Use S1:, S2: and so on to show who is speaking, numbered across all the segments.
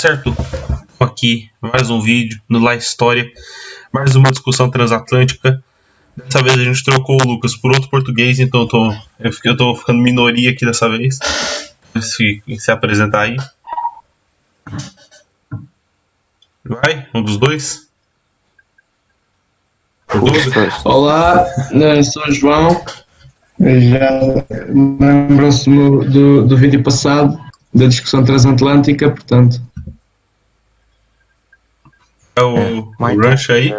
S1: certo? Aqui, mais um vídeo no La História, mais uma discussão transatlântica. Dessa vez a gente trocou o Lucas por outro português, então eu tô ficando minoria aqui dessa vez. Se apresentar aí. Vai, um dos dois.
S2: Olá, sou o João. Já lembram-se do vídeo passado, da discussão transatlântica, portanto.
S1: É o Rush aí?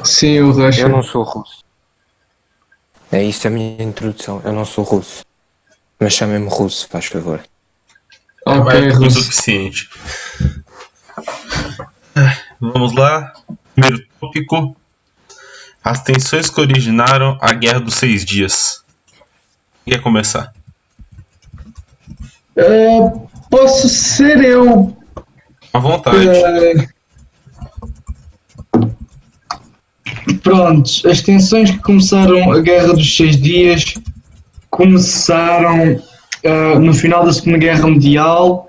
S2: Sim, o Rush.
S3: Eu não sou russo. É isto a minha introdução. Eu não sou russo. Mas chamem-me russo, faz favor.
S2: Ok,
S1: é o
S2: russo.
S1: suficiente. Vamos lá. Primeiro tópico. As tensões que originaram a Guerra dos 6 Dias. Quem quer começar?
S2: Posso ser eu.
S1: À vontade.
S2: Prontos, as tensões que começaram a Guerra dos 6 Dias começaram no final da Segunda Guerra Mundial,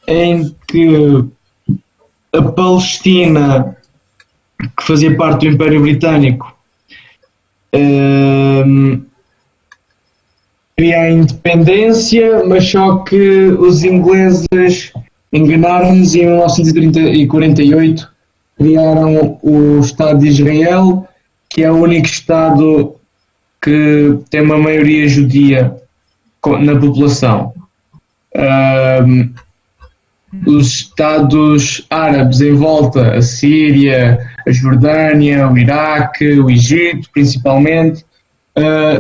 S2: em que a Palestina, que fazia parte do Império Britânico, queria a independência, mas só que os ingleses enganaram-nos e em 1948 criaram o Estado de Israel, que é o único Estado que tem uma maioria judia na população. Os Estados árabes em volta, a Síria, a Jordânia, o Iraque, o Egito, principalmente,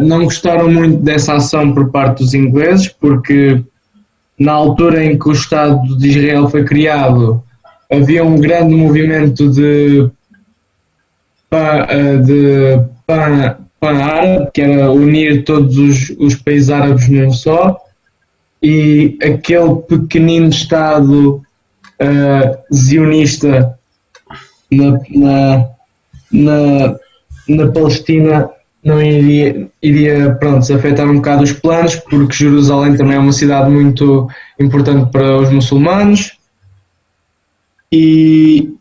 S2: não gostaram muito dessa ação por parte dos ingleses, porque na altura em que o Estado de Israel foi criado, havia um grande movimento de pan-árabe, que era unir todos os países árabes num só, e aquele pequenino Estado zionista na Palestina não iria afetar um bocado os planos, porque Jerusalém também é uma cidade muito importante para os muçulmanos e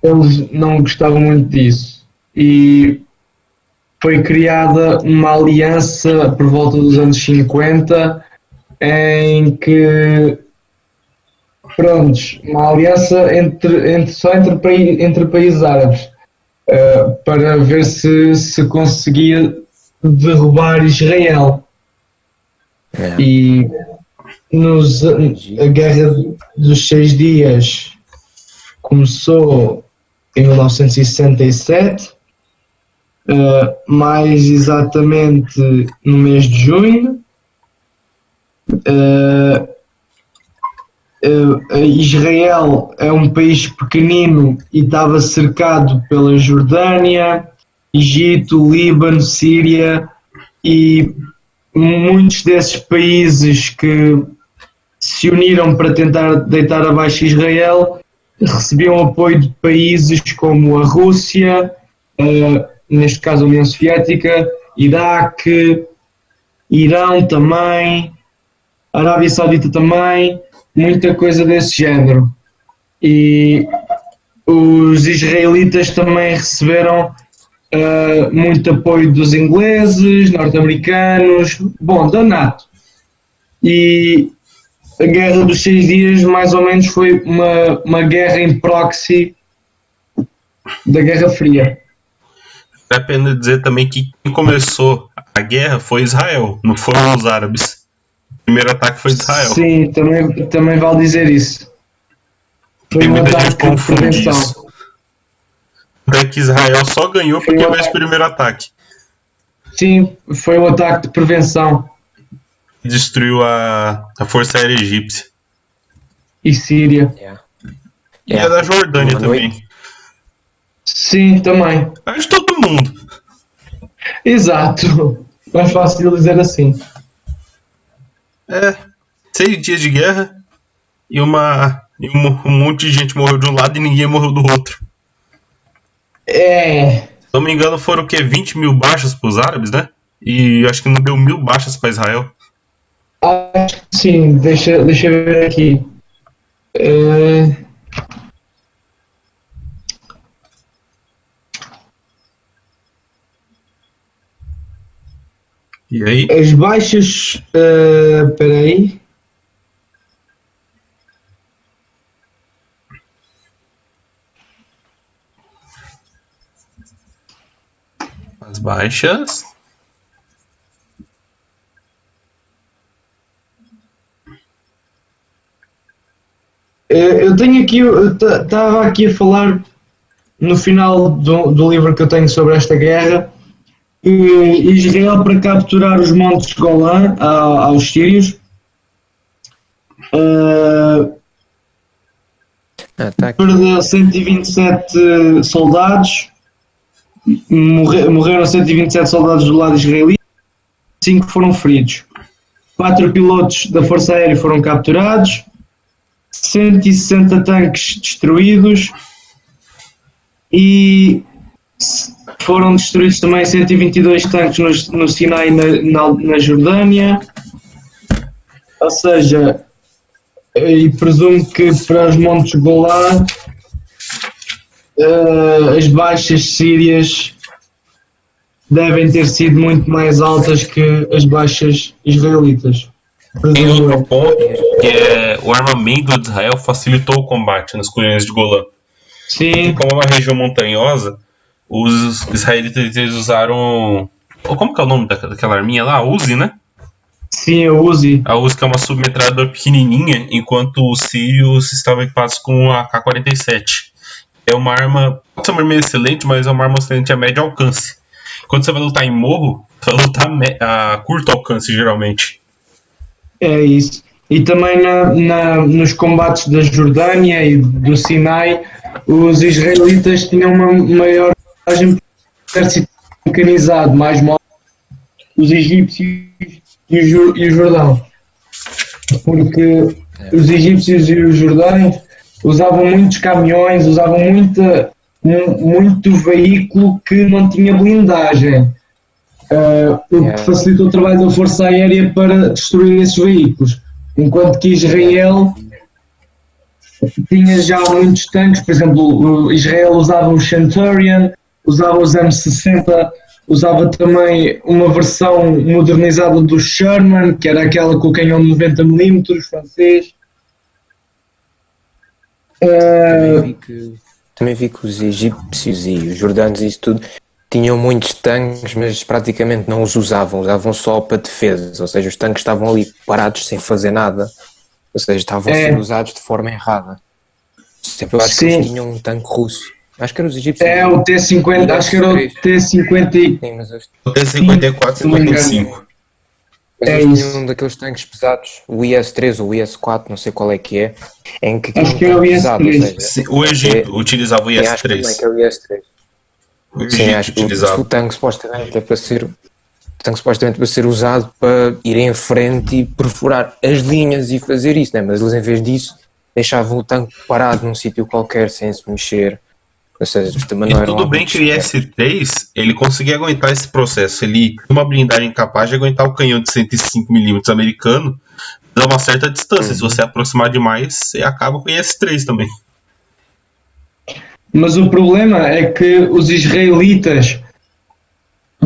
S2: eles não gostavam muito disso. E foi criada uma aliança por volta dos anos 50 em que uma aliança entre países árabes para ver se conseguia derrubar Israel. E a Guerra dos 6 Dias começou em 1967, mais exatamente no mês de junho. Israel é um país pequenino e estava cercado pela Jordânia, Egito, Líbano, Síria, e muitos desses países que se uniram para tentar deitar abaixo Israel recebiam apoio de países como a Rússia, neste caso a União Soviética, Iraque, Irão também, Arábia Saudita também, muita coisa desse género. E os israelitas também receberam muito apoio dos ingleses, norte-americanos, da NATO. E a Guerra dos 6 Dias mais ou menos foi uma guerra em proxy da Guerra Fria.
S1: É pena dizer também que quem começou a guerra foi Israel, não foram os árabes. O primeiro ataque foi de Israel.
S2: Sim, também vale dizer isso. Foi um ataque de prevenção.
S1: Até que Israel só ganhou porque foi esse primeiro ataque.
S2: Sim, foi um ataque de prevenção.
S1: Destruiu a Força Aérea Egípcia.
S2: E Síria.
S1: E a da Jordânia também.
S2: Sim, também.
S1: É de todo mundo.
S2: Exato. Mais fácil de dizer assim.
S1: 6 dias de guerra e um monte de gente morreu de um lado e ninguém morreu do outro. Se não me engano foram o quê? 20 mil baixas para os árabes, né? E acho que não deu 1000 baixas para Israel.
S2: Acho que sim, deixa eu ver aqui. Eh,
S1: E aí?
S2: as baixas. Espera aí.
S1: As baixas.
S2: Eu tenho aqui. Estava aqui a falar no final do livro que eu tenho sobre esta guerra. Israel, para capturar os montes Golã aos sírios,
S3: Tá aqui.
S2: perdeu 127 soldados, morreram 127 soldados do lado israelita, 5 foram feridos. 4 pilotos da Força Aérea foram capturados, 160 tanques destruídos e foram destruídos também 122 tanques no Sinai na Jordânia. Ou seja, e presumo que para os Montes Golã as baixas sírias devem ter sido muito mais altas que as baixas israelitas.
S1: Tem outro ponto que é o armamento de Israel facilitou o combate nas colinas de Golã. E
S2: Sim,
S1: como é uma região montanhosa, os israelitas eles usaram. Como que é o nome daquela arminha lá? A Uzi, né?
S2: sim, eu Uzi.
S1: A Uzi que é uma submetralhadora pequenininha, enquanto os sírios estavam equipados com a K-47. É uma arma, pode ser uma arma excelente, mas é uma arma excelente a médio alcance. Quando você vai lutar em morro, você vai lutar a curto alcance, geralmente.
S2: É isso. E também nos combates da Jordânia e do Sinai, os israelitas tinham uma maior vantagem por exército mecanizado, mais móvel, os egípcios e o Jordão. Porque os egípcios e os jordães usavam muitos caminhões, usavam muito veículo que não tinha blindagem. O que facilitou o trabalho da Força Aérea para destruir esses veículos. Enquanto que Israel tinha já muitos tanques, por exemplo, Israel usava o Centurion, usava os M60, usava também uma versão modernizada do Sherman, que era aquela com o canhão de 90mm francês.
S3: Também vi que os egípcios e os jordanos e isso tudo tinham muitos tanques, mas praticamente não os usavam só para defesa, ou seja, os tanques estavam ali parados sem fazer nada, ou seja, estavam a ser usados de forma errada. Sempre eu acho que eles tinham um tanque russo. Acho que eram os egípcios.
S2: É o T-50, acho que era o T-50.
S3: Sim, mas eles
S1: O T-54 e 55.
S3: tinham um daqueles tanques pesados, o IS-3 ou o IS-4, não sei qual é que é, em que
S2: acho que era o IS-3.
S1: Sim, o Egito utilizava o IS-3.
S3: Acho que também que é o IS-3. Sim, acho que o tanque supostamente é para ser usado para ir em frente e perfurar as linhas e fazer isso, né? Mas eles em vez disso deixavam o tanque parado num sítio qualquer sem se mexer. Ou seja, também não
S1: E tudo bem que o IS-3 ele conseguia aguentar esse processo. Ele tinha uma blindagem capaz de aguentar o canhão de 105mm americano a uma certa distância. Se você aproximar demais, você acaba com o IS-3 também.
S2: Mas o problema é que os israelitas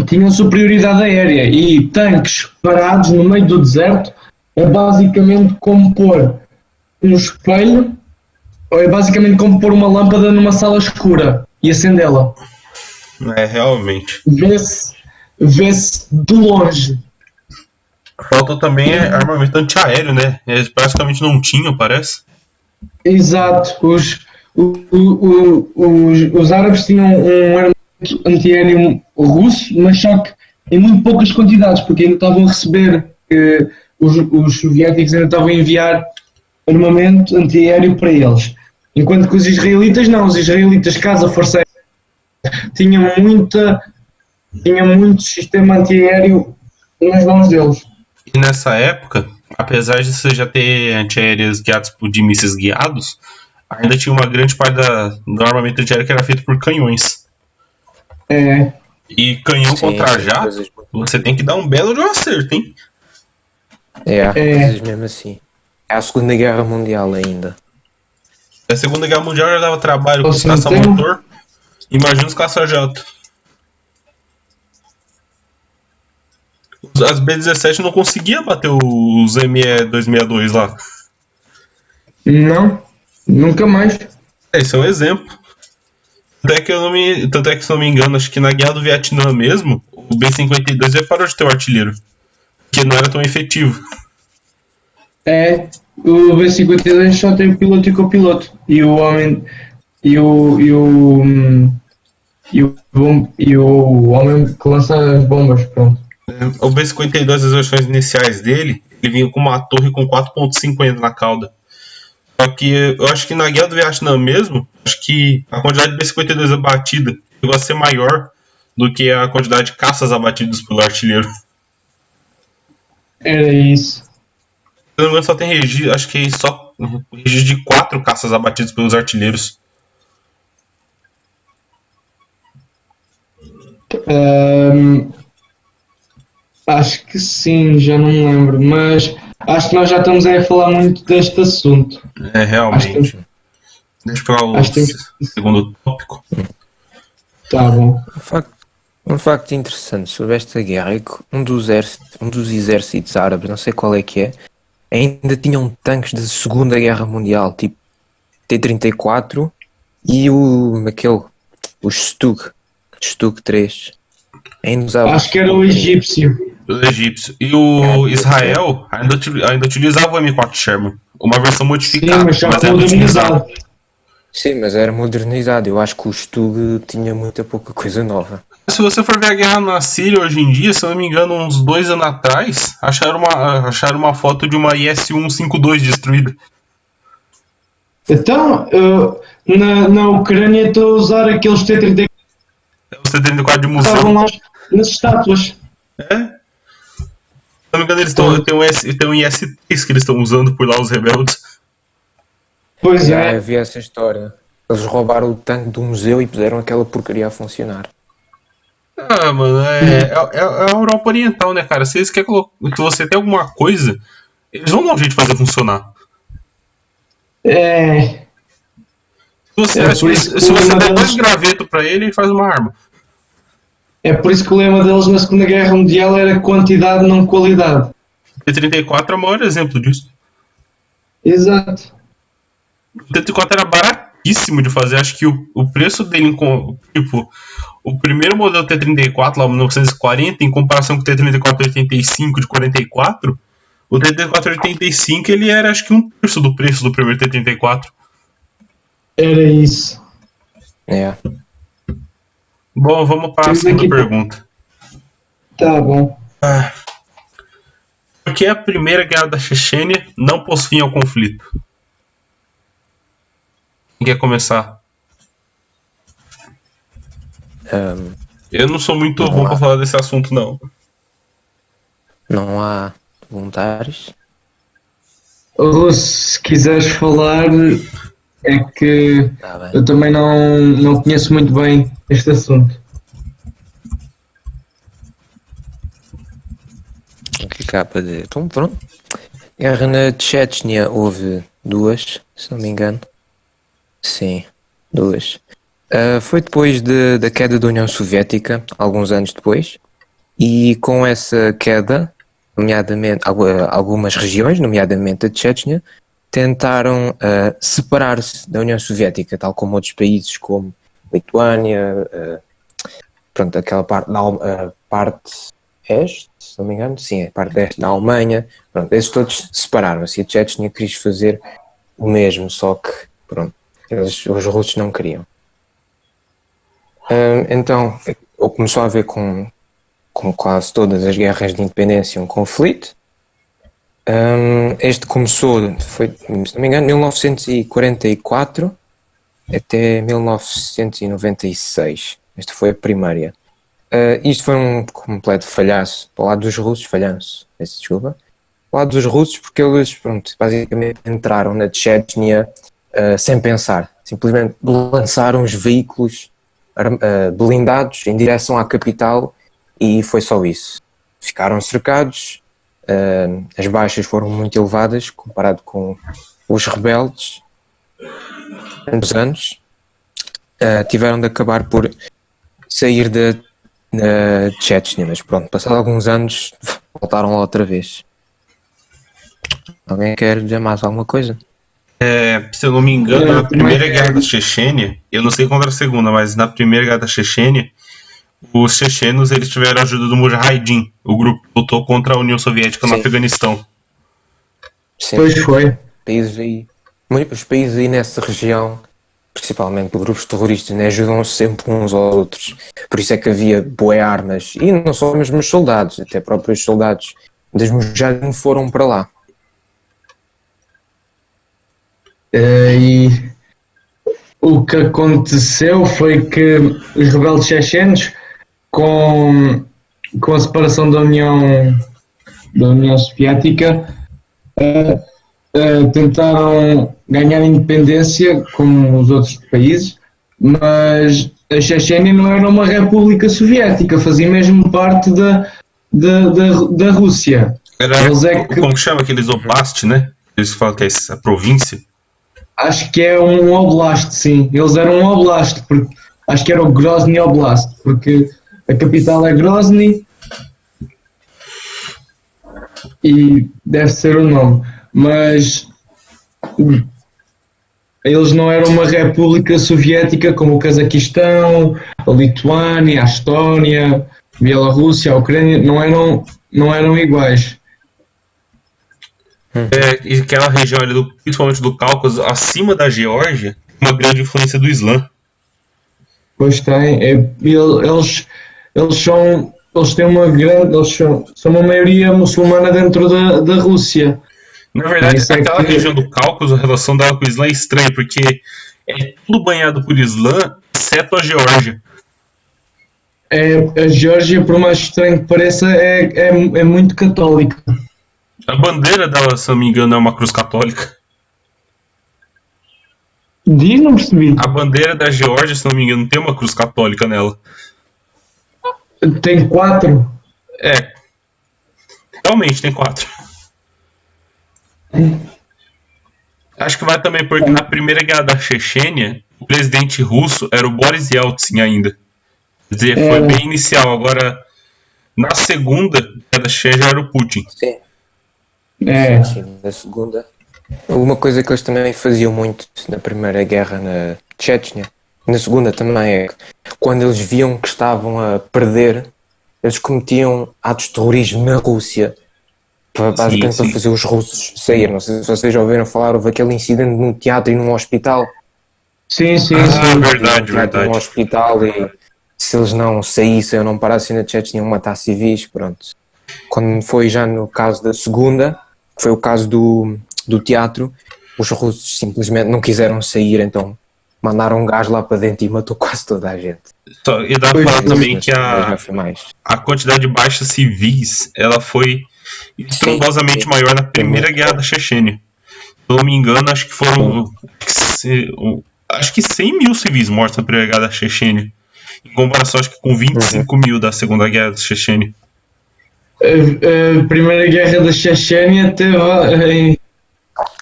S2: tinham superioridade aérea e tanques parados no meio do deserto é basicamente como pôr um espelho, ou é basicamente como pôr uma lâmpada numa sala escura e acendê-la.
S1: É, realmente.
S2: Vê-se de longe.
S1: Falta também armamento antiaéreo, né? Eles praticamente não tinham, parece.
S2: Exato. Os árabes tinham um armamento antiaéreo russo, mas só que em muito poucas quantidades, porque ainda estavam a receber, os soviéticos ainda estavam a enviar armamento antiaéreo para eles. Enquanto que os israelitas não, os israelitas, caso a Força Aérea, tinham muito sistema antiaéreo nas mãos deles.
S1: E nessa época, apesar de você já ter antiaéreos guiados de mísseis guiados, ainda tinha uma grande parte do armamento antiaéreo que era feito por canhões.
S2: É.
S1: E canhão contra jato, você tem que dar um belo de um acerto, hein?
S3: Coisas mesmo assim. É a Segunda Guerra Mundial ainda.
S1: A Segunda Guerra Mundial já dava trabalho com os
S2: Você não tem?
S1: caça-motor. Imagina os caça-jato. As B-17 não conseguiam bater os ME-262 lá.
S2: Não, nunca mais.
S1: Esse é um exemplo. Tanto é que, se eu não me engano, acho que na Guerra do Vietnã mesmo, o B-52 já parou de ter o artilheiro. Porque não era tão efetivo.
S2: O B-52 só tem o piloto e copiloto. E o homem. E o homem que lança as bombas, pronto.
S1: O B-52, as versões iniciais dele, ele vinha com uma torre com 4.50 na cauda. Só que eu acho que na Guerra do Vietnã mesmo, acho que a quantidade de B-52 abatida chegou a ser maior do que a quantidade de caças abatidos pelo artilheiro.
S2: Era isso.
S1: Se não me engano, só tem registro, acho que só registro de 4 caças abatidos pelos artilheiros.
S2: Acho que sim, já não me lembro, mas acho que nós já estamos a falar muito deste assunto.
S1: É, realmente. Deixa eu pegar o
S2: acho que temos-
S1: segundo tópico.
S2: Tá bom.
S3: Um facto interessante sobre esta guerra é que um dos exércitos árabes, não sei qual é que é, ainda tinham tanques da Segunda Guerra Mundial, tipo T-34 e o Stug 3. Ainda usava.
S2: Acho que era o egípcio.
S1: O egípcio. E o Israel ainda utilizava o M4 Sherman. Uma versão
S2: Sim,
S1: modificada.
S2: mas já
S1: era
S2: modernizado.
S3: Sim, mas era modernizado. Eu acho que o Stug tinha muita pouca coisa nova.
S1: Se você for ver a guerra na Síria hoje em dia, se eu não me engano, uns 2 anos atrás, acharam uma foto de uma IS-152 destruída.
S2: Então, na Ucrânia estou a usar aqueles T-34
S1: É o C-34 de
S2: que estavam
S1: museu.
S2: lá nas estátuas.
S1: É? Se não me engano, eles tem um IS-3 que eles estão usando por lá, os rebeldes.
S2: Pois
S3: Já
S2: é.
S3: havia essa história. Eles roubaram o tanque do museu e puseram aquela porcaria a funcionar.
S1: Ah, mano, é a Europa Oriental, né, cara? Se eles querem que você tenha alguma coisa, eles vão dar um jeito de fazer funcionar.
S2: É,
S1: Se você der 2 gravetos pra ele faz uma arma.
S2: é por isso que o lema deles na Segunda Guerra Mundial era quantidade, não qualidade.
S1: O T-34 é o maior exemplo disso.
S2: Exato.
S1: O T-34 era baratíssimo de fazer. Acho que o preço dele, tipo, o primeiro modelo T-34, lá em 1940, em comparação com o T-34-85 de 44, o T-34-85 ele era acho que 1/3 do preço do primeiro T-34.
S2: Era isso.
S3: É.
S1: Bom, vamos para a
S2: Temos
S1: segunda
S2: aqui-
S1: pergunta.
S2: Tá bom.
S1: Por que a primeira guerra da Chechênia não pôs fim ao conflito? Quem quer começar? Eu não sou muito
S3: Vamos
S1: bom
S3: lá.
S1: para falar desse assunto, não.
S3: Não há voluntários.
S2: Russo, se quiseres falar, é que
S3: Tá bem.
S2: eu também não conheço muito bem este assunto.
S3: Que capa de. Então pronto. Guerra na Chechnya houve 2, se não me engano. Sim, 2. Foi depois da queda da União Soviética, alguns anos depois, e com essa queda, nomeadamente algumas regiões, nomeadamente a Chechnya, tentaram separar-se da União Soviética, tal como outros países como Lituânia, pronto, aquela parte este, se não me engano, sim, a parte este da Alemanha, pronto, esses todos separaram-se e a Chechnya quis fazer o mesmo, só que, pronto, os russos não queriam. Então, começou a haver com quase todas as guerras de independência um conflito. Este começou, foi, se não me engano, 1944 até 1996. Esta foi a primeira. Isto foi um completo falhanço para o lado dos russos, peço desculpa. Para o lado dos russos, porque eles, pronto, basicamente entraram na Chechnya sem pensar. Simplesmente lançaram os veículos blindados em direção à capital e foi só isso. Ficaram cercados, as baixas foram muito elevadas comparado com os rebeldes uns anos, tiveram de acabar por sair da Chechnya, mas pronto, passado alguns anos voltaram lá outra vez. Alguém quer dizer mais alguma coisa?
S1: Se eu não me engano, na primeira guerra da Chechênia, eu não sei quando era a segunda, mas na primeira guerra da Chechênia, os chechenos eles tiveram a ajuda do Mujahideen, o grupo que lutou contra a União Soviética no Afeganistão.
S3: Sim.
S2: Pois foi.
S3: Os países aí nessa região, principalmente grupos terroristas, né, ajudam-se sempre uns aos outros. Por isso é que havia boas armas, e não só mesmo os soldados, até próprios soldados das Mujahideen foram para lá.
S2: E o que aconteceu foi que os rebeldes chechenos, com a separação da União Soviética, tentaram ganhar independência como os outros países, mas a Chechênia não era uma república soviética, fazia mesmo parte da Rússia.
S1: Como chama aqueles oblast, né? Eles falam que é a província.
S2: Acho que é um oblast, sim. Eles eram um oblast, porque acho que era o Grozny Oblast, porque a capital é Grozny e deve ser o nome. Mas eles não eram uma república soviética como o Cazaquistão, a Lituânia, a Estónia, a Bielorrússia, a Ucrânia, não eram iguais.
S1: E aquela região ali, principalmente do Cáucaso, acima da Geórgia, uma grande influência do Islã.
S2: Pois tem. Eles têm uma grande. São uma maioria muçulmana dentro da Rússia.
S1: Na verdade, aquela região do Cáucaso, a relação dela com o Islã é estranha, porque é tudo banhado por Islã, exceto a Geórgia.
S2: A Geórgia, por mais estranho que pareça, é muito católica.
S1: A bandeira dela, se não me engano, é uma cruz católica.
S2: Diz, não percebi.
S1: A bandeira da Geórgia, se não me engano, tem uma cruz católica nela.
S2: Tem 4?
S1: Realmente tem 4. Acho que vai também porque na primeira guerra da Chechênia, o presidente russo era o Boris Yeltsin ainda. Quer dizer, foi bem inicial. Agora, na segunda guerra da Chechênia era o Putin.
S3: Sim, na segunda. Uma coisa que eles também faziam muito na primeira guerra na Chechnya, na segunda também, é que quando eles viam que estavam a perder, eles cometiam atos de terrorismo na Rússia, basicamente para fazer os russos sair. Não sei se vocês já ouviram falar, houve aquele incidente num teatro e num hospital.
S2: Sim.
S1: Verdade.
S3: Num hospital, e se eles não saíssem ou não parassem na Chechnya, iam matar civis, pronto. Quando foi já no caso da segunda, que foi o caso do teatro, os russos simplesmente não quiseram sair, então mandaram um gás lá para dentro e matou quase toda a gente.
S1: E dá para falar também que a quantidade de baixas civis ela foi estrondosamente maior na primeira guerra da Chechênia. Se eu não me engano, acho que foram 100 mil civis mortos na primeira guerra da Chechênia, em comparação acho que com 25 mil da segunda guerra da Chechênia.
S2: A primeira guerra da Chechênia teve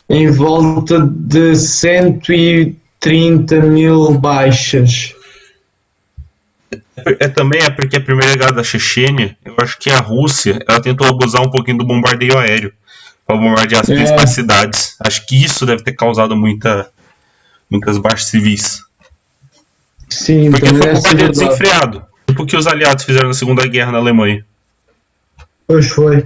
S2: em volta de 130 mil baixas.
S1: Também é porque a primeira guerra da Chechênia, eu acho que a Rússia ela tentou abusar um pouquinho do bombardeio aéreo para bombardear as principais cidades. Acho que isso deve ter causado muitas baixas civis.
S2: Sim,
S1: porque foi um bombardeio desenfreado. Tipo o que os aliados fizeram na Segunda Guerra na Alemanha.
S2: Pois foi.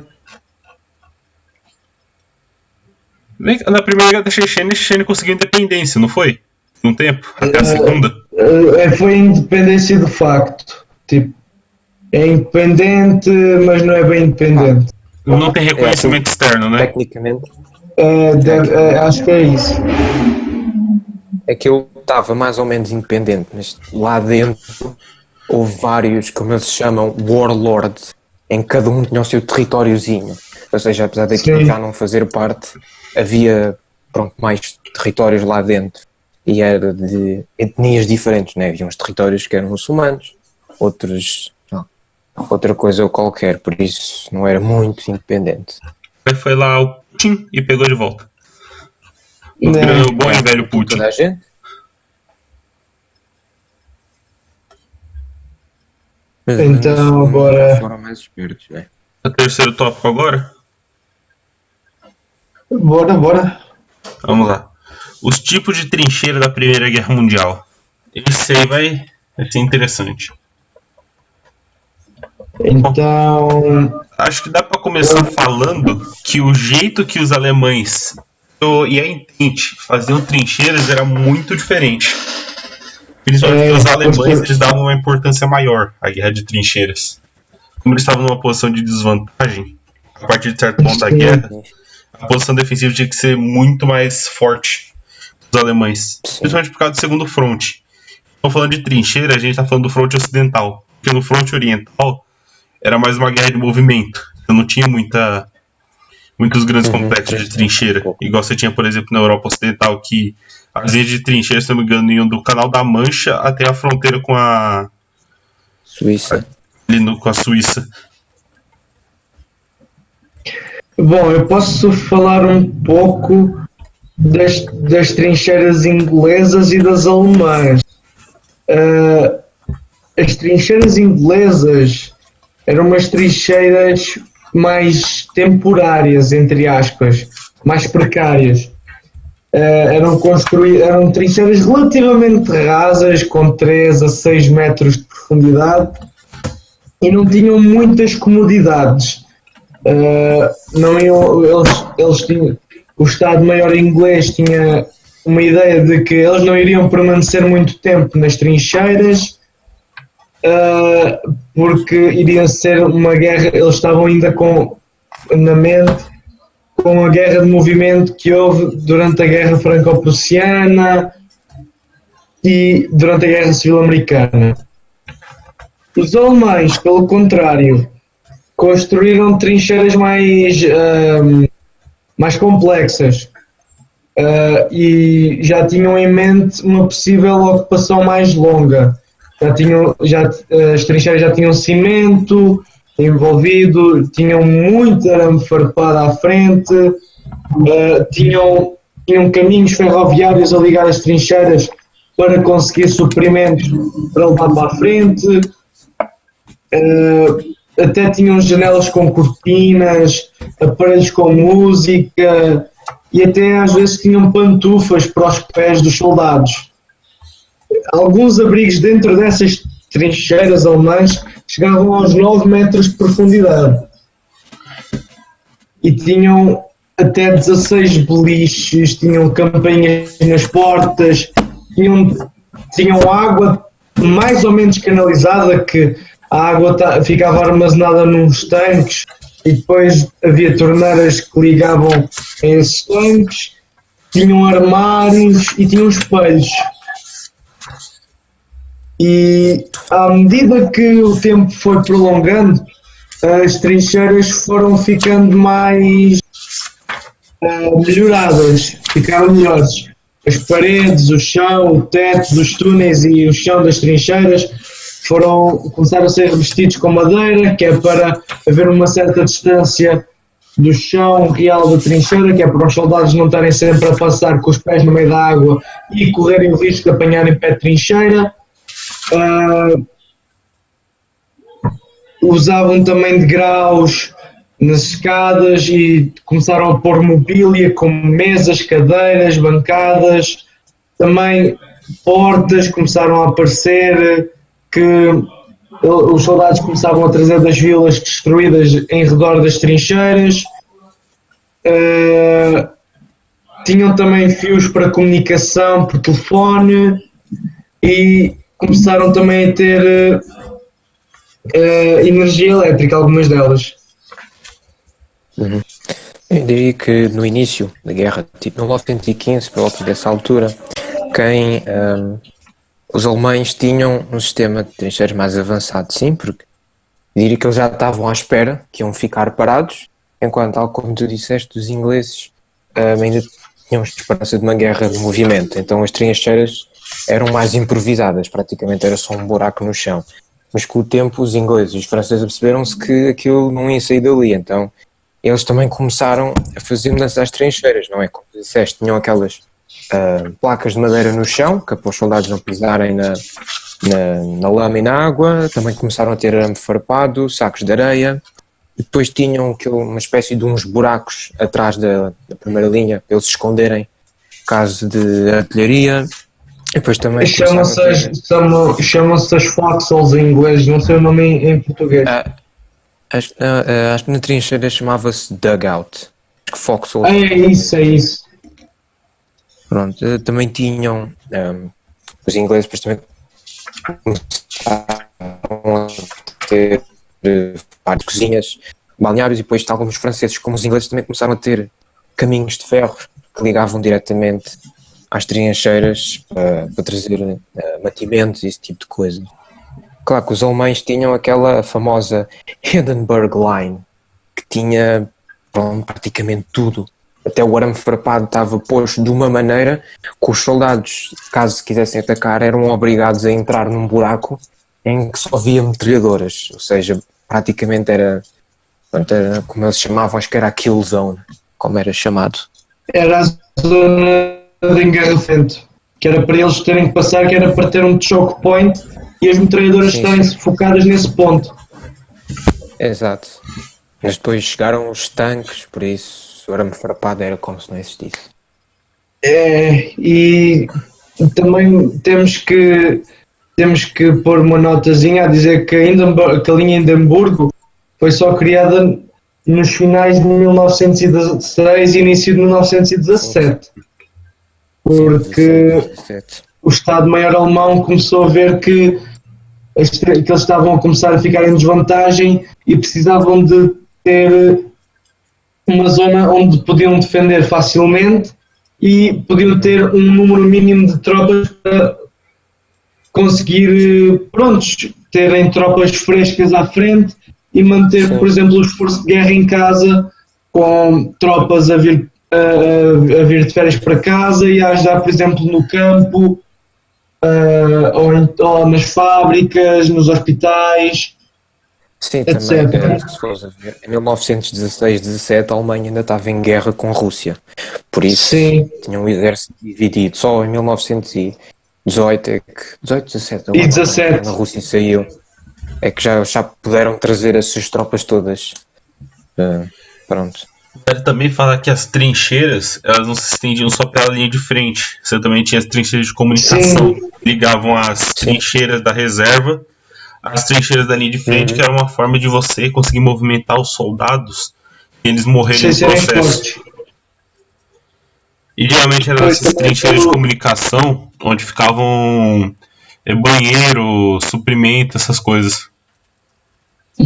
S1: Na primeira guerra da Chechênia, a Chechênia conseguiu independência, não foi? Num tempo? Até a segunda?
S2: Foi independência de facto. Tipo, é independente, mas não é bem independente.
S1: Não tem reconhecimento externo, né?
S3: Tecnicamente.
S2: Acho que é isso.
S3: Aquilo estava mais ou menos independente, mas lá dentro houve vários, como eles se chamam, warlords, em que cada um tinha o seu territóriozinho. Ou seja, apesar daquilo já não fazer parte, havia mais territórios lá dentro. E era de etnias diferentes, né? Havia uns territórios que eram muçulmanos, outros outra coisa qualquer, por isso não era muito independente.
S1: Foi lá o Putin e pegou de volta. O bom e velho Putin.
S3: Toda a gente? Mas
S2: Então, agora.
S3: foram mais espertos, né?
S1: O terceiro tópico agora.
S2: Bora.
S1: Vamos lá. Os tipos de trincheira da Primeira Guerra Mundial. Esse aí vai ser interessante.
S2: Então.
S1: Acho que dá para começar falando que o jeito que os alemães e a Entente faziam trincheiras era muito diferente. Principalmente os alemães, eles davam uma importância maior à guerra de trincheiras. Como eles estavam numa posição de desvantagem, a partir de certo ponto da guerra, a posição defensiva tinha que ser muito mais forte dos alemães. Principalmente por causa do segundo fronte. Então, falando de trincheira, a gente está falando do fronte ocidental. Porque no fronte oriental era mais uma guerra de movimento. Então não tinha muitos grandes complexos de trincheira. Igual você tinha, por exemplo, na Europa Ocidental, que as linhas de trincheira, se não me engano, iam do Canal da Mancha até a fronteira com a
S3: Suíça.
S1: Com a Suíça.
S2: Bom, eu posso falar um pouco das trincheiras inglesas e das alemãs. As trincheiras inglesas eram umas trincheiras mais temporárias, entre aspas, mais precárias. Eram trincheiras relativamente rasas, com 3 a 6 metros de profundidade, e não tinham muitas comodidades. Eles tinham, o Estado-Maior inglês tinha uma ideia de que eles não iriam permanecer muito tempo nas trincheiras, porque iria ser uma guerra. Eles estavam ainda na mente com a guerra de movimento que houve durante a Guerra Franco-Prussiana e durante a Guerra Civil Americana. Os alemães, pelo contrário, construíram trincheiras mais complexas e já tinham em mente uma possível ocupação mais longa. As trincheiras já tinham cimento envolvido, tinham muito arame farpado à frente, tinham caminhos ferroviários a ligar as trincheiras para conseguir suprimentos para levar para a frente. Até tinham janelas com cortinas, aparelhos com música e até às vezes tinham pantufas para os pés dos soldados. Alguns abrigos dentro dessas trincheiras alemãs chegavam aos 9 metros de profundidade e tinham até 16 beliches, tinham campainhas nas portas, tinham água mais ou menos canalizada, que a água ficava armazenada nos tanques e depois havia torneiras que ligavam a esses tanques, tinham armários e tinham espelhos. E à medida que o tempo foi prolongando, as trincheiras foram ficando mais melhoradas, ficaram melhores. As paredes, o chão, o teto dos túneis e o chão das trincheiras começaram a ser revestidos com madeira, que é para haver uma certa distância do chão real da trincheira, que é para os soldados não estarem sempre a passar com os pés no meio da água e correrem o risco de apanharem pé de trincheira. Usavam também degraus nas escadas e começaram a pôr mobília como mesas, cadeiras, bancadas, também portas começaram a aparecer, que os soldados começavam a trazer das vilas destruídas em redor das trincheiras. Tinham também fios para comunicação por telefone e começaram também a ter energia elétrica, algumas delas.
S3: Eu diria que no início da guerra, tipo 1915, por volta dessa altura, os alemães tinham um sistema de trincheiras mais avançado, sim, porque eu diria que eles já estavam à espera que iam ficar parados, enquanto, tal como tu disseste, os ingleses ainda tinham esperança de uma guerra de movimento, então as trincheiras eram mais improvisadas, praticamente era só um buraco no chão. Mas com o tempo os ingleses e os franceses perceberam-se que aquilo não ia sair dali, então eles também começaram a fazer mudanças às trincheiras, não é? Como disseste, tinham aquelas placas de madeira no chão, que é para os soldados não pisarem na lama e na água, também começaram a ter arame farpado, sacos de areia, e depois tinham uma espécie de uns buracos atrás da primeira linha, para eles se esconderem, caso de artilharia, e depois também começaram a ter...
S2: Chamam-se as foxholes em inglês, não sei o nome em português.
S3: Acho que na trincheira chamava-se dugout, acho que foxhole.
S2: É isso.
S3: Pronto, também tinham, os ingleses depois também começaram a ter várias cozinhas, balneários, e depois, tal como os franceses, como os ingleses, também começaram a ter caminhos de ferro que ligavam diretamente às trincheiras para trazer mantimentos e esse tipo de coisa. Claro que os alemães tinham aquela famosa Hindenburg Line, que tinha praticamente tudo. Até o arame farpado estava posto de uma maneira que os soldados, caso quisessem atacar, eram obrigados a entrar num buraco em que só havia metralhadoras, ou seja, praticamente era como eles chamavam, acho que era a kill zone, como era chamado.
S2: Era a zona de engarrafamento, que era para eles terem que passar, que era para ter um choke point e as metralhadoras estarem focadas nesse ponto.
S3: Exato. Mas depois chegaram os tanques, por isso o arame farpado era como se não existisse.
S2: E também temos que pôr uma notazinha a dizer que a linha Hindenburgo foi só criada nos finais de 1916 e início de 1917. Porque o Estado-Maior alemão começou a ver que eles estavam a começar a ficar em desvantagem e precisavam de ter uma zona onde podiam defender facilmente e podiam ter um número mínimo de tropas para conseguir, terem tropas frescas à frente e manter, por exemplo, o esforço de guerra em casa, com tropas a vir de férias para casa e a ajudar, por exemplo, no campo, ou nas fábricas, nos hospitais.
S3: Sim, etc. Também, se fores a ver, em 1916-17 a Alemanha ainda estava em guerra com a Rússia, por isso tinha um exército dividido. Só em 1918 17,
S2: e 17,
S3: quando a Rússia saiu, é que já puderam trazer essas tropas todas. Pronto.
S1: Quero também falar que as trincheiras, elas não se estendiam só pela linha de frente. Você também tinha as trincheiras de comunicação, que ligavam as trincheiras da reserva às trincheiras da linha de frente, que era uma forma de você conseguir movimentar os soldados e eles morrerem no processo. E geralmente eram essas trincheiras de comunicação, onde ficavam banheiro, suprimento, essas coisas.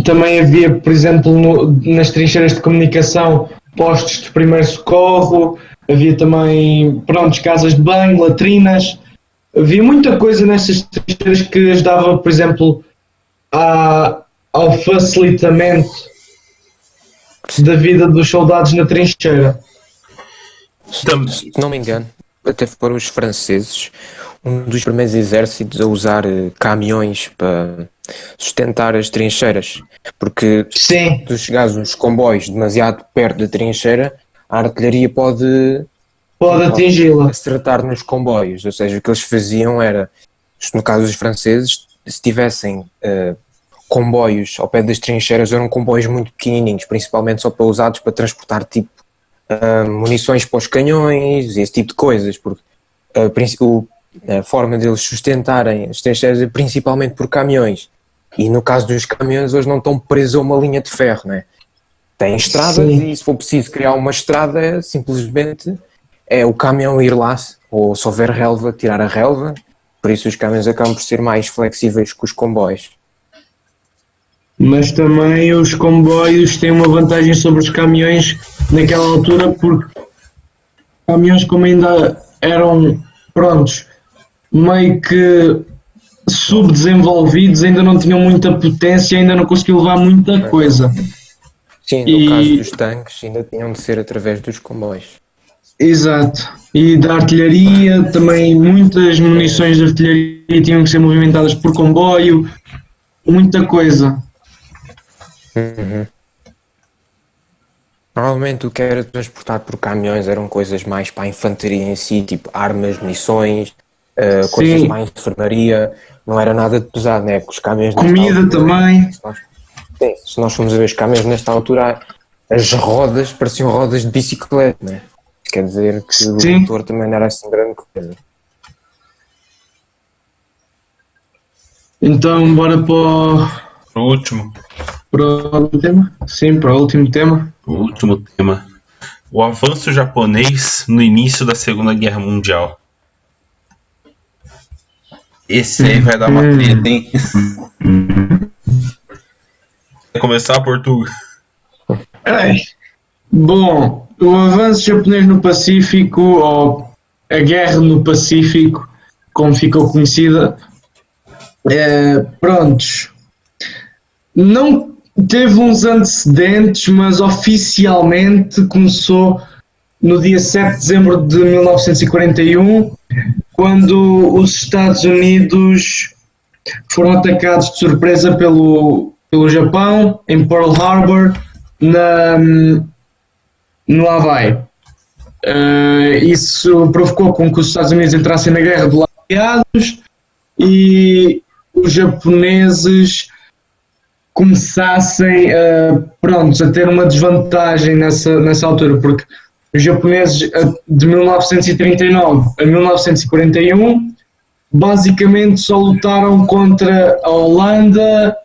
S2: Também havia, por exemplo, nas trincheiras de comunicação, postos de primeiro socorro, havia também, casas de banho, latrinas. Havia muita coisa nessas trincheiras que ajudava, por exemplo, ao facilitamento da vida dos soldados na trincheira.
S3: Se não me engano, até foram os franceses um dos primeiros exércitos a usar caminhões para sustentar as trincheiras, porque se tu chegares uns comboios demasiado perto da trincheira, a artilharia pode
S2: atingi-la,
S3: acertar nos comboios. Ou seja, o que eles faziam era, no caso dos franceses, se tivessem comboios ao pé das trincheiras, eram comboios muito pequenininhos, principalmente só para usados para transportar tipo munições para os canhões e esse tipo de coisas, porque a forma deles sustentarem as trincheiras é principalmente por caminhões, e no caso dos caminhões eles não estão presos a uma linha de ferro, né? Têm estradas e se for preciso criar uma estrada, simplesmente é o caminhão ir lá, ou se houver relva, tirar a relva. Por isso os caminhões acabam por ser mais flexíveis que os comboios.
S2: Mas também os comboios têm uma vantagem sobre os caminhões naquela altura, porque caminhões, como ainda eram meio que subdesenvolvidos, ainda não tinham muita potência, ainda não conseguiam levar muita coisa.
S3: Sim, no caso dos tanques ainda tinham de ser através dos comboios.
S2: Exato. E da artilharia, também muitas munições de artilharia tinham que ser movimentadas por comboio, muita coisa.
S3: Normalmente o que era transportado por caminhões eram coisas mais para a infantaria em si, tipo armas, munições, coisas
S2: Sim.
S3: para a enfermaria, não era nada de pesado, né? Os caminhões
S2: Comida também.
S3: Se nós formos a ver os caminhões nesta altura, as rodas pareciam rodas de bicicleta, né? Quer dizer que
S2: Sim.
S3: o motor também não era assim grande coisa.
S2: Então, bora
S1: O último.
S2: para o último tema? Sim, para o último tema.
S1: O último tema. O avanço japonês no início da Segunda Guerra Mundial. Esse aí vai dar uma treta, hein? Quer começar, Portugal?
S2: Bom, o avanço japonês no Pacífico, ou a guerra no Pacífico, como ficou conhecida, prontos, não teve uns antecedentes, mas oficialmente começou no dia 7 de dezembro de 1941, quando os Estados Unidos foram atacados de surpresa pelo Japão, em Pearl Harbor, no Havaí. Isso provocou com que os Estados Unidos entrassem na guerra de aliados e os japoneses começassem a ter uma desvantagem nessa altura, porque os japoneses de 1939 a 1941 basicamente só lutaram contra a Holanda,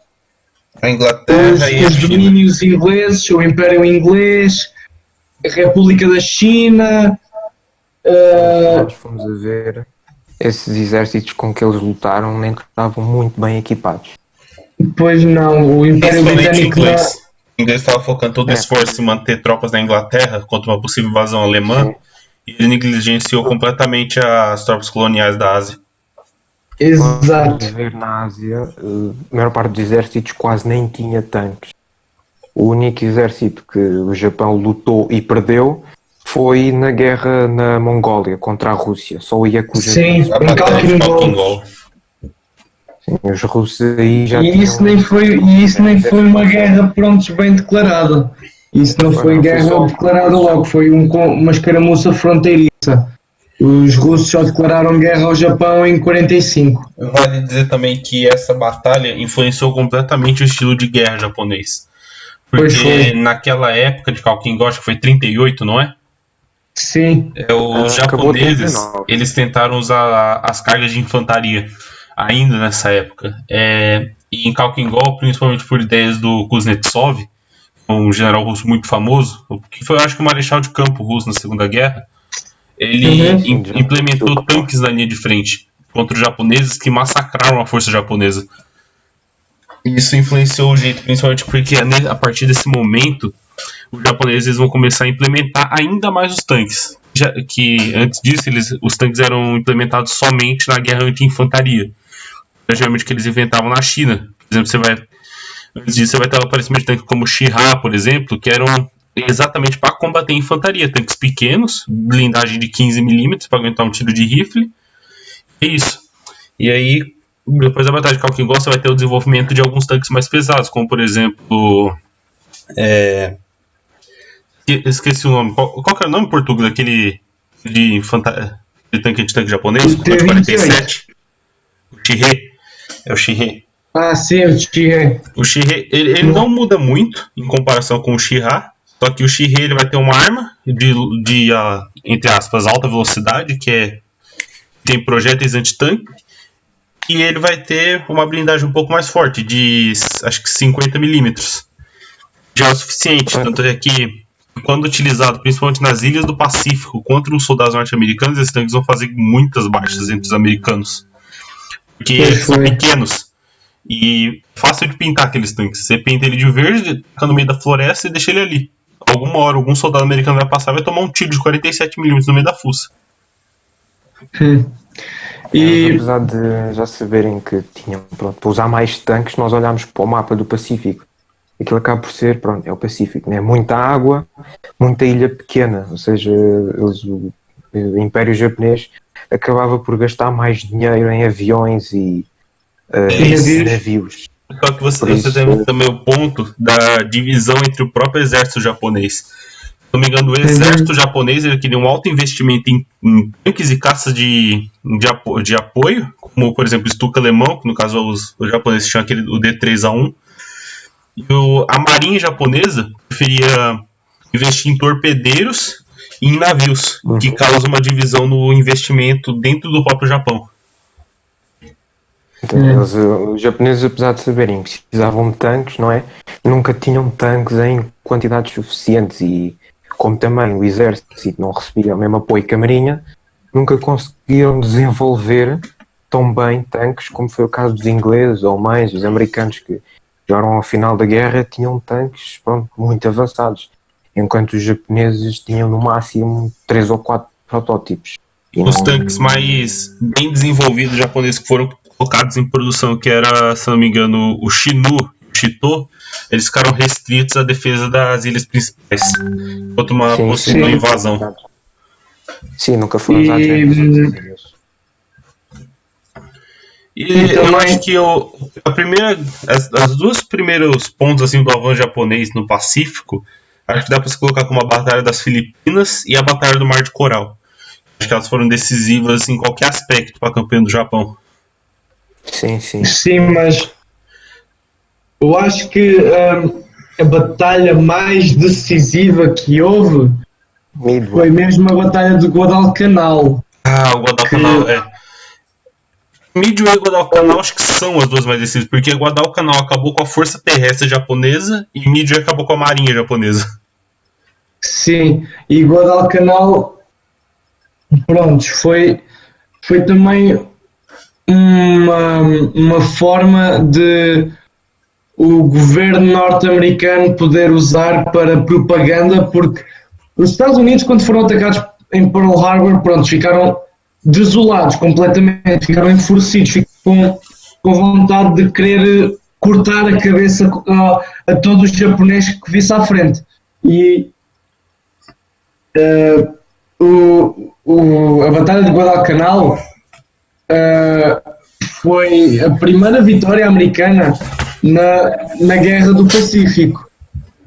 S1: A Inglaterra e a
S2: os
S1: China.
S2: domínios ingleses, o Império Inglês, a República da China.
S3: Se nós formos a ver, esses exércitos com que eles lutaram nem estavam muito bem equipados.
S2: Pois não, o Império
S1: Principalmente o
S2: Britânico.
S1: inglês. O inglês estava focando todo o esforço em manter tropas na Inglaterra contra uma possível invasão alemã.
S3: Sim.
S1: E ele negligenciou completamente as tropas coloniais da Ásia.
S2: Exato.
S3: Vamos ver na Ásia, a maior parte dos exércitos quase nem tinha tanques. O único exército que o Japão lutou e perdeu foi na guerra na Mongólia contra a Rússia. Só ia com os
S2: Sim,
S3: japoneses.
S1: A
S2: em
S1: batalha de
S2: Khalkhin
S1: Khalkhin
S2: Gol.
S1: Gol.
S3: Sim, os russos aí já
S2: E isso nem foi uma guerra pronto, bem declarada. Isso não foi
S3: Foi
S2: guerra
S3: só-
S2: declarada logo, foi uma escaramuça fronteiriça. Os russos só declararam guerra ao Japão em 45.
S1: Vale dizer também que essa batalha influenciou completamente o estilo de guerra japonês.
S2: Pois
S1: Porque
S2: foi.
S1: naquela época de Khalkhin Gol, acho que foi 38, não é?
S2: Sim,
S1: Os
S3: acabou
S1: japoneses,
S3: 39.
S1: eles tentaram usar as cargas de infantaria ainda nessa época. E em Khalkhin Gol, principalmente por ideias do Kuznetsov, um general russo muito famoso, que foi, eu acho que o marechal de campo russo na Segunda Guerra, ele
S2: Uhum.
S1: implementou tanques na linha de frente contra os japoneses que massacraram a força japonesa. Isso influenciou o jeito, principalmente porque a partir desse momento os japoneses vão começar a implementar ainda mais os tanques. Já que antes disso os tanques eram implementados somente na guerra anti-infantaria. Geralmente que eles inventavam na China. Por exemplo, antes disso você vai ter o aparecimento de tanques como o Shiha, por exemplo, que eram exatamente para combater a infantaria. Tanques pequenos, blindagem de 15mm para aguentar um tiro de rifle. É isso. E aí, depois da batalha de Khalkhin Gol, você vai ter o desenvolvimento de alguns tanques mais pesados, como por exemplo. Esqueci o nome. Qual que era o nome em português daquele de tanque japonês?
S2: O T-28.
S1: O Shihei. É o Shihei.
S2: Ah, sim, o Chihei.
S1: O Shihei, ele não muda muito em comparação com o Shiha, só que o Shihei ele vai ter uma arma de entre aspas, alta velocidade, tem projéteis antitanque, e ele vai ter uma blindagem um pouco mais forte, de acho que 50mm. Já é o suficiente, tanto é que quando utilizado principalmente nas ilhas do Pacífico contra os soldados norte-americanos, esses tanques vão fazer muitas baixas entre os americanos, porque eles são pequenos e fácil de pintar aqueles tanques. Você pinta ele de verde, fica no meio da floresta e deixa ele ali. Alguma hora algum soldado americano vai passar e vai tomar um tiro de 47mm no meio da fuça.
S2: E
S3: Apesar de já saberem que tinham, pronto, para usar mais tanques, nós olhámos para o mapa do Pacífico. Aquilo acaba por ser, pronto, é o Pacífico, né? Muita água, muita ilha pequena, ou seja, o Império Japonês acabava por gastar mais dinheiro em aviões e navios.
S1: Só que você tem também o ponto da divisão entre o próprio exército japonês. não me engano, o exército japonês ele queria um alto investimento em tanques e caças de apoio, como, por exemplo, o Stuka alemão, que no caso os japoneses tinham o D3A1. E a marinha japonesa preferia investir em torpedeiros e em navios, que causa uma divisão no investimento dentro do próprio Japão.
S3: Então, os japoneses, apesar de saberem que precisavam de tanques, não é? Nunca tinham tanques em quantidades suficientes e, como também o exército não recebia o mesmo apoio que a marinha, nunca conseguiram desenvolver tão bem tanques como foi o caso dos ingleses ou mais, os americanos que chegaram ao final da guerra tinham tanques muito avançados, enquanto os japoneses tinham no máximo 3 ou 4 protótipos.
S1: Os tanques mais bem desenvolvidos japoneses que foram colocados em produção, que era, se não me engano, o Shinu e o Shito, eles ficaram restritos à defesa das ilhas principais, contra uma possível invasão.
S3: Sim, nunca foram usados em
S1: E eu acho que as duas primeiros pontos assim, do avanço japonês no Pacífico, acho que dá para se colocar como a Batalha das Filipinas e a Batalha do Mar de Coral. Acho que elas foram decisivas em qualquer aspecto para a campanha do Japão.
S2: Sim, mas eu acho que a batalha mais decisiva que houve foi mesmo a Batalha do Guadalcanal.
S1: O Guadalcanal, Midway e Guadalcanal acho que são as duas mais decisivas, porque Guadalcanal acabou com a força terrestre japonesa e Midway acabou com a marinha japonesa.
S2: Sim, e Guadalcanal, pronto, foi também uma forma de o governo norte-americano poder usar para propaganda, porque os Estados Unidos, quando foram atacados em Pearl Harbor, pronto, ficaram desolados completamente, ficaram enfurecidos, ficaram com vontade de querer cortar a cabeça a todos os japoneses que visse à frente. E a Batalha de Guadalcanal foi a primeira vitória americana na Guerra do Pacífico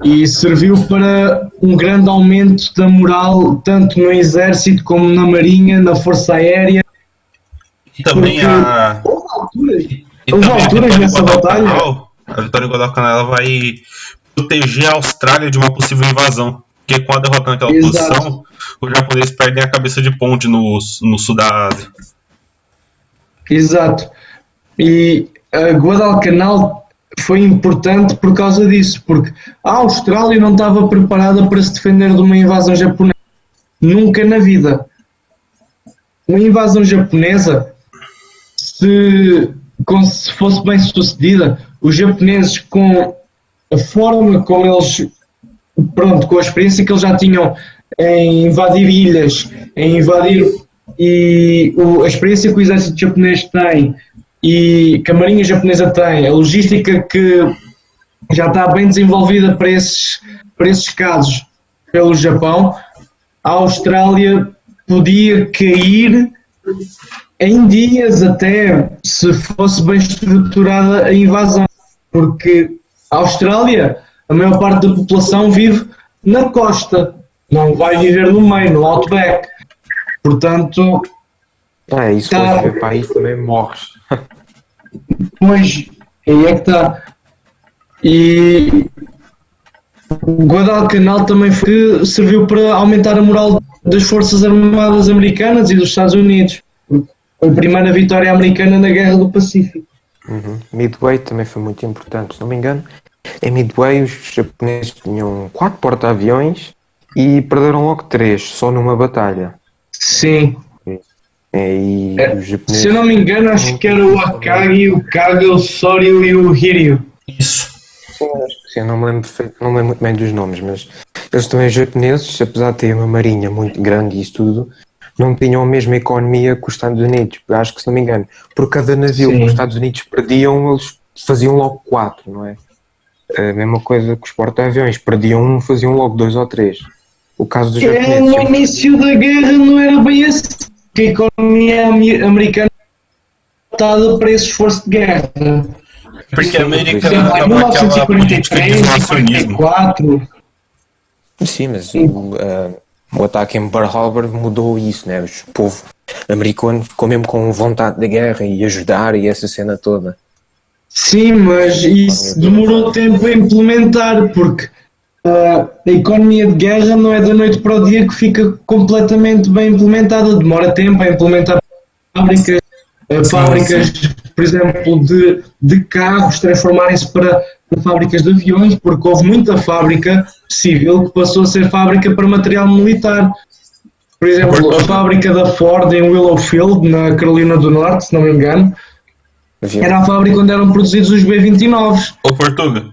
S2: e serviu para um grande aumento da moral tanto no exército como na marinha, na força aérea.
S1: E também
S2: houve alturas nessa batalha.
S1: A vitória em Guadalcanal ela vai proteger a Austrália de uma possível invasão, porque com a derrota naquela posição, os japoneses perdem a cabeça de ponte no sul da Ásia.
S2: Exato. E Guadalcanal foi importante por causa disso, porque a Austrália não estava preparada para se defender de uma invasão japonesa. Nunca na vida. Uma invasão japonesa, se fosse bem sucedida, os japoneses, com a forma como eles, com a experiência que eles já tinham em invadir ilhas, em invadir, e a experiência que o exército japonês tem e que a marinha japonesa tem, a logística que já está bem desenvolvida para esses casos pelo Japão, a Austrália podia cair em dias até, se fosse bem estruturada a invasão, porque a Austrália, a maior parte da população vive na costa, não vai viver no meio, no outback. Portanto,
S3: isso tá, viver para aí também morres.
S2: Pois, aí é que está. E o Guadalcanal também serviu para aumentar a moral das Forças Armadas Americanas e dos Estados Unidos. Foi a primeira vitória americana na Guerra do Pacífico.
S3: Midway também foi muito importante, se não me engano. Em Midway os japoneses tinham 4 porta-aviões e perderam logo 3, só numa batalha.
S2: Sim.
S3: Os japoneses...
S2: Se eu não me engano, acho que era o Akagi, o Kaga, o Soryu e o Hiryu.
S1: Isso.
S3: Sim, eu não me lembro muito bem dos nomes, mas eles também, os japoneses, apesar de terem uma marinha muito grande e isso tudo, não tinham a mesma economia que os Estados Unidos. Acho que, se não me engano, por cada navio que os Estados Unidos perdiam, eles faziam logo 4, não é? A mesma coisa que os porta-aviões, perdiam um, faziam logo 2 ou 3. O caso dos japoneses...
S2: No início da guerra não era bem assim, que a economia americana estava para esse esforço de guerra.
S1: Porque a América
S2: em 1943, 1944...
S3: Sim, mas o ataque em Pearl Harbor mudou isso, né? O povo americano ficou mesmo com vontade de guerra e ajudar e essa cena toda.
S2: Sim, mas isso demorou tempo a implementar, porque a economia de guerra não é da noite para o dia que fica completamente bem implementada, demora tempo a implementar fábricas, fábricas, por exemplo, de carros transformarem-se para fábricas de aviões, porque houve muita fábrica civil que passou a ser fábrica para material militar. Por exemplo, a fábrica da Ford em Willowfield, na Carolina do Norte, se não me engano, era a fábrica onde eram produzidos os B-29.
S1: Ô, Portuga,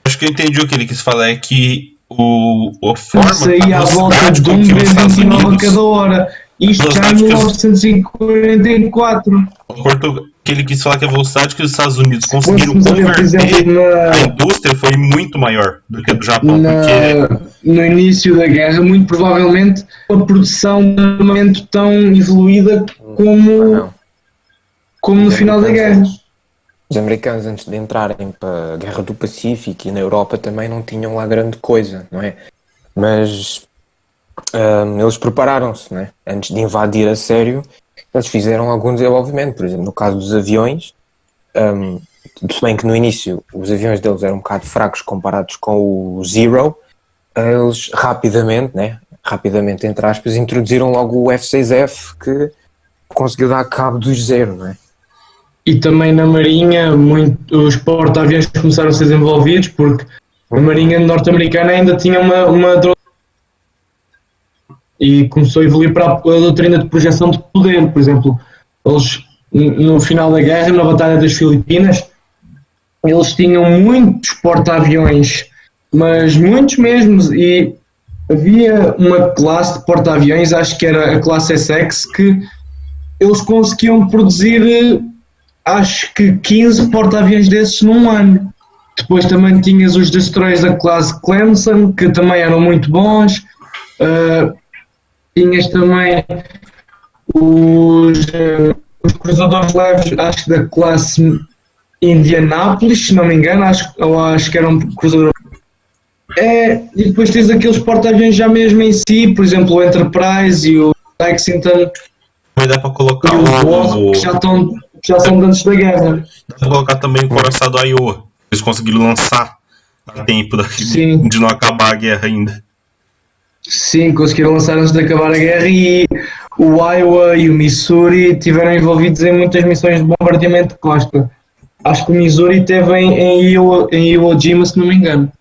S1: acho que eu entendi o que ele quis falar, é que a forma,
S2: saía à volta de um B-29 a cada hora. Isto já em 1944.
S1: Portugal, que ele quis falar que a velocidade que os Estados Unidos conseguiram converter a indústria foi muito maior do que a do Japão.
S2: No início da guerra, muito provavelmente, a produção não é momento tão evoluída como no final da guerra.
S3: Os americanos, antes de entrarem para a Guerra do Pacífico e na Europa também não tinham lá grande coisa, não é? Mas eles prepararam-se, né? Antes de invadir a sério, eles fizeram algum desenvolvimento. Por exemplo, no caso dos aviões, se bem que no início os aviões deles eram um bocado fracos comparados com o Zero, eles rapidamente, entre aspas, introduziram logo o F-6F, que conseguiu dar cabo dos Zero, não é?
S2: E também na Marinha, os porta-aviões começaram a ser desenvolvidos, porque a Marinha norte-americana ainda tinha uma e começou a evoluir para a doutrina de projeção de poder. Por exemplo, eles, no final da guerra, na Batalha das Filipinas, eles tinham muitos porta-aviões, mas muitos mesmo, e havia uma classe de porta-aviões, acho que era a classe Essex, que eles conseguiam produzir, acho que 15 porta-aviões desses num ano. Depois também tinhas os destroyers da classe Clemson, que também eram muito bons. Tinhas também os cruzadores leves, acho que da classe Indianapolis, se não me engano, acho que eram cruzadores. E depois tens aqueles porta-aviões já mesmo em si, por exemplo, o Enterprise e o Lexington.
S1: Mas dá para colocar
S2: que já são de antes da guerra.
S1: Dá para colocar também o coraçado do Iowa. Eles conseguiram lançar a tempo de não acabar a guerra ainda.
S2: Sim, conseguiram lançar antes de acabar a guerra, e o Iowa e o Missouri estiveram envolvidos em muitas missões de bombardeamento de costa. Acho que o Missouri esteve em Iwo Jima, se não me engano.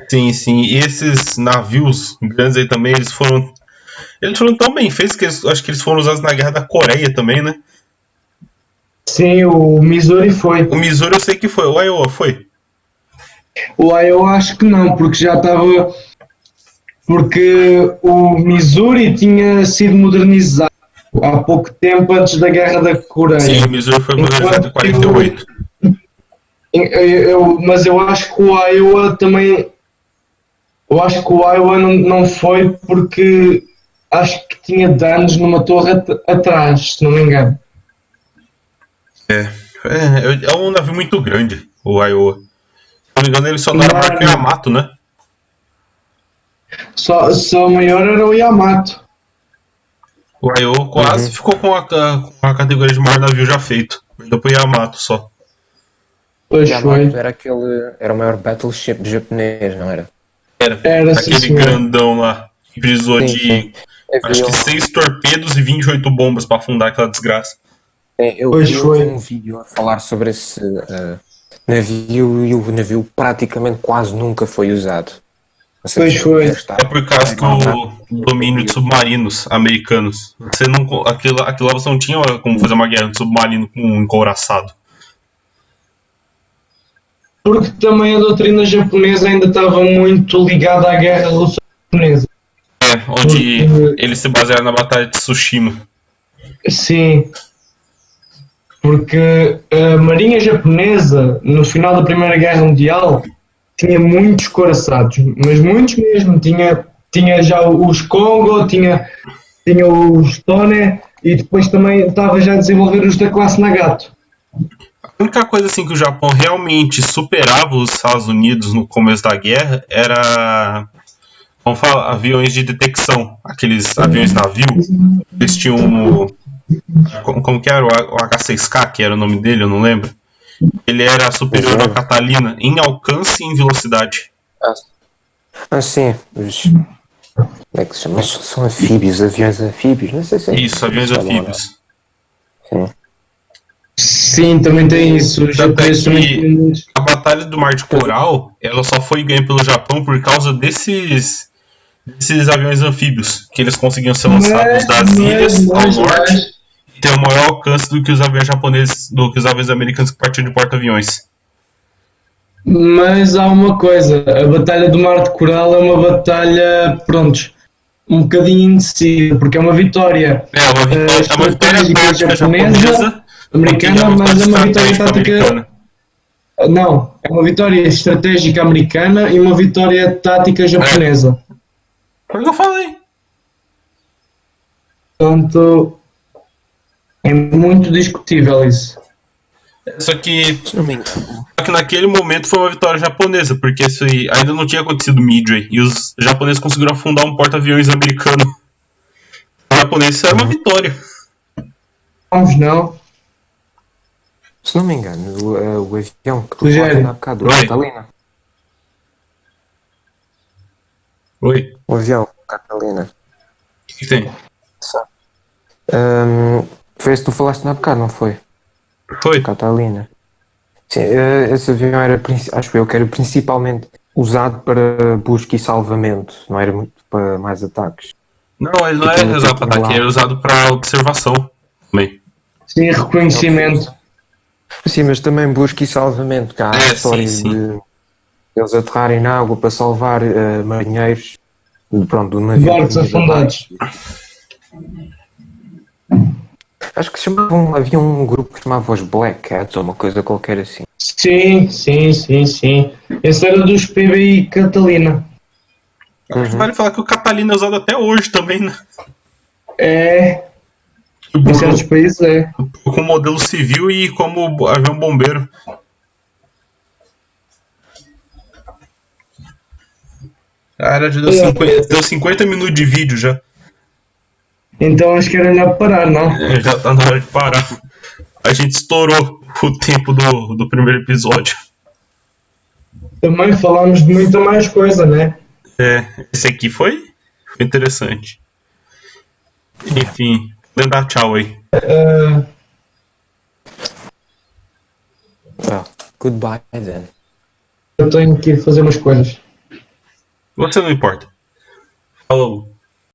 S1: Sim. E esses navios grandes aí também, eles foram tão bem feitos que acho que eles foram usados na Guerra da Coreia também, né?
S2: Sim, o Missouri foi.
S1: O Missouri eu sei que foi, o Iowa foi?
S2: O Iowa acho que não, porque já estava... Porque o Missouri tinha sido modernizado há pouco tempo antes da Guerra da Coreia.
S1: Sim, o Missouri foi modernizado em 48.
S2: Mas eu acho que o Iowa também... Eu acho que o Iowa não foi porque acho que tinha danos numa torre atrás, se não me engano.
S1: É um navio muito grande, o Iowa. Se não me engano, ele só não era maior que o Yamato, né?
S2: Só o maior era o Yamato.
S1: O Iowa quase ficou com a categoria de maior navio já feito. Perdeu pro Yamato só.
S2: Pois foi.
S3: Era o maior battleship japonês, não era?
S1: Era aquele grandão lá. Que precisou de acho que 6 torpedos e 28 bombas para afundar aquela desgraça.
S3: Eu vi um vídeo a falar sobre esse navio, e o navio praticamente quase nunca foi usado.
S2: Pois foi.
S1: É por causa do domínio de submarinos americanos. Aquilo lá você não tinha como fazer uma guerra de submarino com um encouraçado.
S2: Porque também a doutrina japonesa ainda estava muito ligada à guerra russo-japonesa.
S1: Onde eles se basearam na Batalha de Tsushima.
S2: Sim. Porque a marinha japonesa, no final da Primeira Guerra Mundial, tinha muitos couraçados, mas muitos mesmo. Tinha já os Kongo, tinha os Tone, e depois também estava já a desenvolver os da classe Nagato.
S1: A única coisa assim que o Japão realmente superava os Estados Unidos no começo da guerra era Vamos falar, aviões de detecção, aqueles aviões navio, eles tinham como que era? O H6K, que era o nome dele, eu não lembro. Ele era superior ao Catalina em alcance e em velocidade.
S3: Sim. Como é que se chama? Mas são anfíbios, aviões anfíbios, não sei se é
S1: Isso, aviões anfíbios.
S3: Sim.
S2: Sim, também tem isso. Os
S1: Tanto é
S2: japoneses também
S1: que
S2: têm muitos.
S1: a Batalha do Mar de Coral, ela só foi ganha pelo Japão por causa desses aviões anfíbios, que eles conseguiam ser lançados das ilhas ao norte e ter o maior alcance do que os aviões japoneses, do que os aviões americanos que partiam de porta-aviões.
S2: Mas há uma coisa, a Batalha do Mar de Coral é uma batalha, prontos, um bocadinho indecisa, porque é uma vitória
S1: É uma vitória
S2: estratégica
S1: tática
S2: japonesa, americana, mas é uma vitória tática.
S1: americana.
S2: Não, é uma vitória estratégica americana e uma vitória tática japonesa.
S1: Foi o que eu falei.
S2: Portanto, é muito discutível isso.
S1: Só que naquele momento foi uma vitória japonesa, porque isso aí ainda não tinha acontecido Midway, e os japoneses conseguiram afundar um porta-aviões americano. Os japoneses isso era uma vitória.
S2: Vamos não.
S3: Se não me engano, o avião que tu
S2: Rogério.
S3: falaste há bocado, o Catalina.
S1: Oi.
S3: O avião Catalina.
S1: O que tem?
S3: Foi esse que tu falaste há bocado, não foi?
S1: Foi.
S3: Catalina. Sim, esse avião era, acho eu, que era principalmente usado para busca e salvamento, não era muito para mais ataques.
S1: Não, ele não era usado para ataque, ele era usado para observação também.
S2: Sim, reconhecimento.
S3: Sim, mas também busca e salvamento, que há histórias
S1: sim.
S3: de eles aterrarem na água para salvar marinheiros, pronto, do navio.
S2: Barcos afundados.
S3: Acho que havia um grupo que chamava os Black Cats ou uma coisa qualquer assim.
S2: Sim. Esse era dos PBI Catalina.
S1: Vale falar que o Catalina é usado até hoje também, né?
S2: É. Em certos países é.
S1: Como modelo civil e como avião bombeiro. Cara, já deu 50 minutos de vídeo já.
S2: Então acho que era melhor parar, não?
S1: Já tá na hora de parar. A gente estourou o tempo do primeiro episódio.
S2: Também falámos de muita mais coisa, né?
S1: Esse aqui foi interessante. Enfim, vou dar tchau aí.
S3: Well, goodbye then.
S2: Eu tenho que ir fazer umas coisas.
S1: Você não importa. Falou.